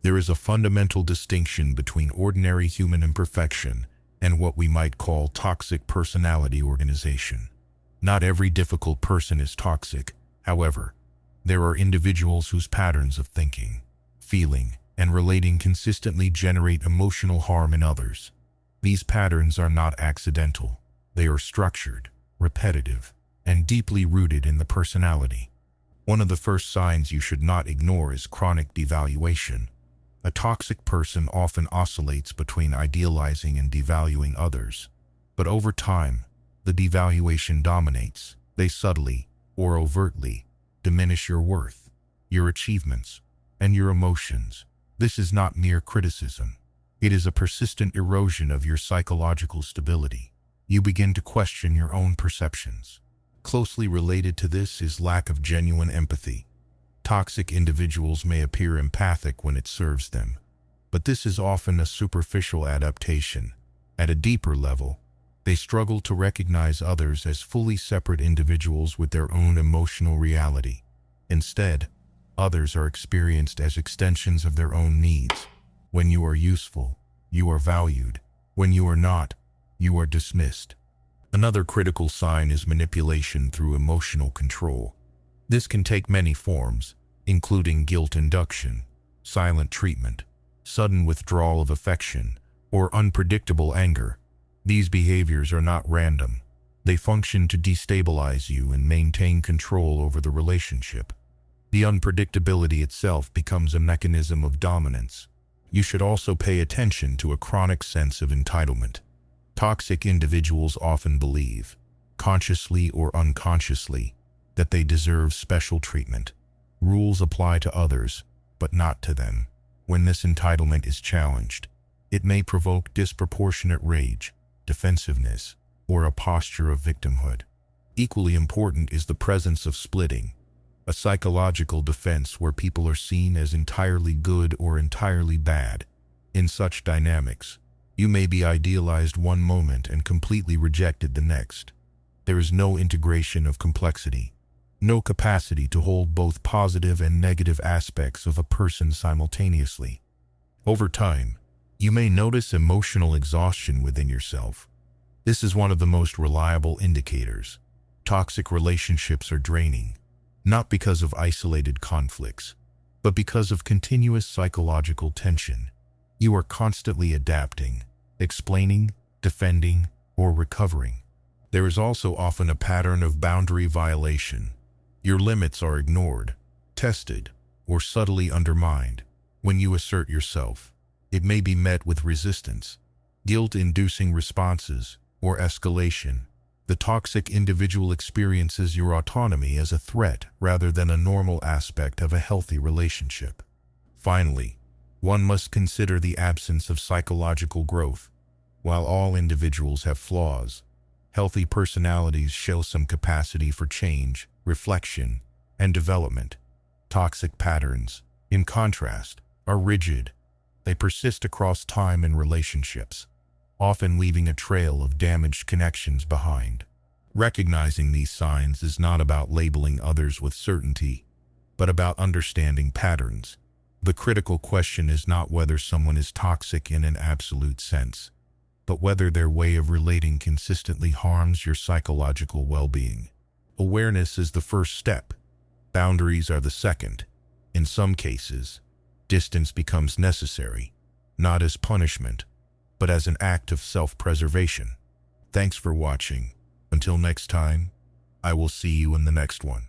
There is a fundamental distinction between ordinary human imperfection and what we might call toxic personality organization. Not every difficult person is toxic. However, there are individuals whose patterns of thinking, feeling, and relating consistently generate emotional harm in others. These patterns are not accidental. They are structured, repetitive, and deeply rooted in the personality. One of the first signs you should not ignore is chronic devaluation. A toxic person often oscillates between idealizing and devaluing others. But over time, the devaluation dominates. They subtly, or overtly, diminish your worth, your achievements, and your emotions. This is not mere criticism. It is a persistent erosion of your psychological stability. You begin to question your own perceptions. Closely related to this is lack of genuine empathy. Toxic individuals may appear empathic when it serves them, but this is often a superficial adaptation. At a deeper level, they struggle to recognize others as fully separate individuals with their own emotional reality. Instead, others are experienced as extensions of their own needs. When you are useful, you are valued. When you are not, you are dismissed. Another critical sign is manipulation through emotional control. This can take many forms, including guilt induction, silent treatment, sudden withdrawal of affection, or unpredictable anger. These behaviors are not random. They function to destabilize you and maintain control over the relationship. The unpredictability itself becomes a mechanism of dominance. You should also pay attention to a chronic sense of entitlement. Toxic individuals often believe, consciously or unconsciously, that they deserve special treatment. Rules apply to others, but not to them. When this entitlement is challenged, it may provoke disproportionate rage, defensiveness, or a posture of victimhood. Equally important is the presence of splitting, a psychological defense where people are seen as entirely good or entirely bad. In such dynamics, you may be idealized one moment and completely rejected the next. There is no integration of complexity, no capacity to hold both positive and negative aspects of a person simultaneously. Over time, you may notice emotional exhaustion within yourself. This is one of the most reliable indicators. Toxic relationships are draining, not because of isolated conflicts, but because of continuous psychological tension. You are constantly adapting, explaining, defending, or recovering. There is also often a pattern of boundary violation. Your limits are ignored, tested, or subtly undermined. When you assert yourself, it may be met with resistance, guilt-inducing responses, or escalation. The toxic individual experiences your autonomy as a threat rather than a normal aspect of a healthy relationship. Finally, one must consider the absence of psychological growth. While all individuals have flaws, healthy personalities show some capacity for change, reflection, and development. Toxic patterns, in contrast, are rigid. They persist across time and relationships, often leaving a trail of damaged connections behind. Recognizing these signs is not about labeling others with certainty, but about understanding patterns. The critical question is not whether someone is toxic in an absolute sense, but whether their way of relating consistently harms your psychological well-being. Awareness is the first step. Boundaries are the second. In some cases, distance becomes necessary, not as punishment, but as an act of self-preservation. Thanks for watching. Until next time, I will see you in the next one.